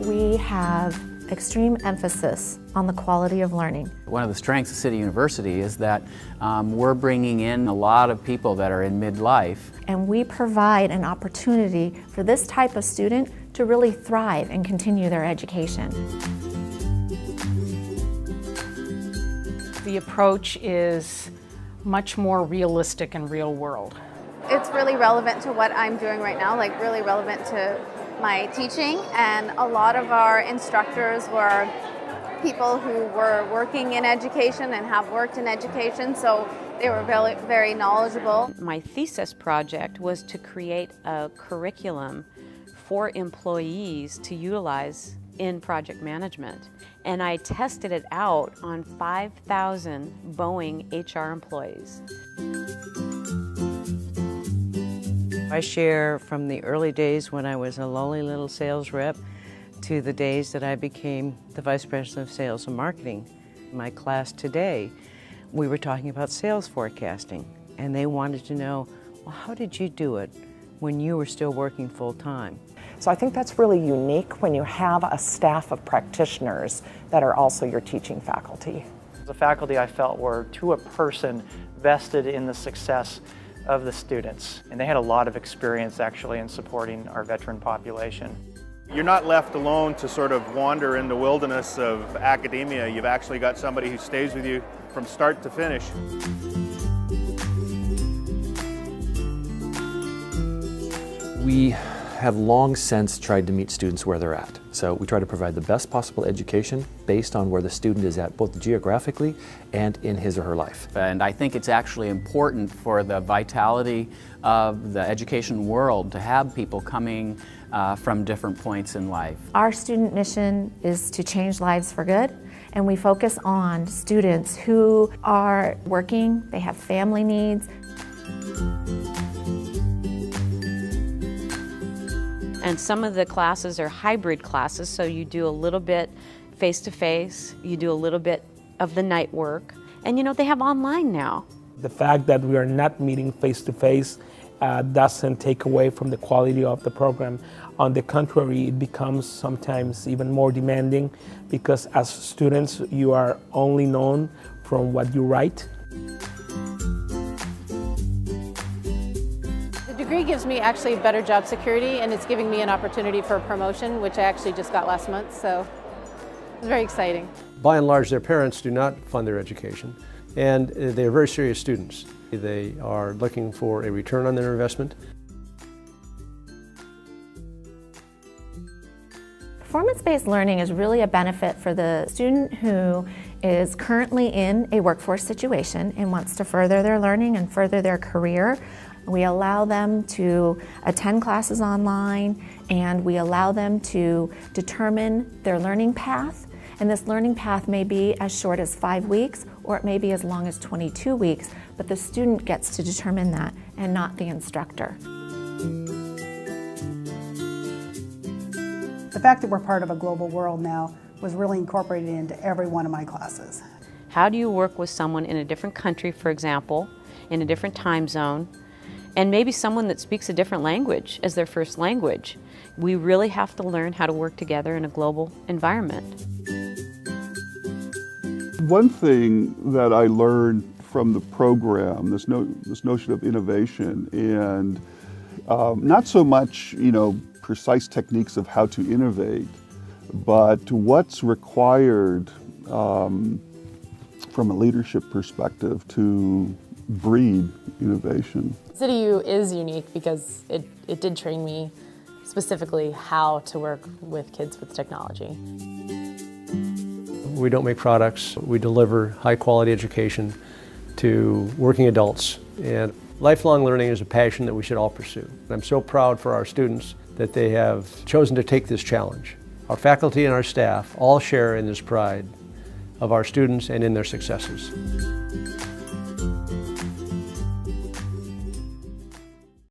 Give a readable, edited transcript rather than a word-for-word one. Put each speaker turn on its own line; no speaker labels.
We have extreme emphasis on the quality of learning.
One of the strengths of City University is that we're bringing in a lot of people that are in midlife.
And we provide an opportunity for this type of student to really thrive and continue their education.
The approach is much more realistic and real world.
It's really relevant to what I'm doing right now, like really relevant to my teaching, and a lot of our instructors were people who were working in education and have worked in education, so they were very, very knowledgeable.
My thesis project was to create a curriculum for employees to utilize in project management, and I tested it out on 5,000 Boeing HR employees.
I share from the early days when I was a lowly little sales rep to the days that I became the Vice President of Sales and Marketing. In my class today, we were talking about sales forecasting, and they wanted to know, well, how did you do it when you were still working full-time?
So I think that's really unique when you have a staff of practitioners that are also your teaching faculty.
The faculty, I felt, were to a person vested in the success of the students, and they had a lot of experience actually in supporting our veteran population.
You're not left alone to sort of wander in the wilderness of academia. You've actually got somebody who stays with you from start to finish.
We have long since tried to meet students where they're at. So we try to provide the best possible education based on where the student is at, both geographically and in his or her life.
And I think it's actually important for the vitality of the education world to have people coming from different points in life.
Our student mission is to change lives for good, and we focus on students who are working, they have family needs.
And some of the classes are hybrid classes, so you do a little bit face-to-face, you do a little bit of the night work, and you know, they have online now.
The fact that we are not meeting face-to-face doesn't take away from the quality of the program. On the contrary, it becomes sometimes even more demanding because as students, you are only known from what you write.
The degree gives me actually better job security, and it's giving me an opportunity for a promotion, which I actually just got last month, so it's very exciting.
By and large, their parents do not fund their education, and they are very serious students. They are looking for a return on their investment.
Performance-based learning is really a benefit for the student who is currently in a workforce situation and wants to further their learning and further their career. We allow them to attend classes online, and we allow them to determine their learning path. And this learning path may be as short as 5 weeks, or it may be as long as 22 weeks, but the student gets to determine that and not the instructor.
The fact that we're part of a global world now was really incorporated into every one of my classes.
How do you work with someone in a different country, for example, in a different time zone, and maybe someone that speaks a different language as their first language? We really have to learn how to work together in a global environment.
One thing that I learned from the program, this notion of innovation, and not so much, precise techniques of how to innovate, but what's required from a leadership perspective to breed innovation.
CityU is unique because it did train me specifically how to work with kids with technology.
We don't make products, we deliver high-quality education to working adults, and lifelong learning is a passion that we should all pursue. I'm so proud for our students that they have chosen to take this challenge. Our faculty and our staff all share in this pride of our students and in their successes.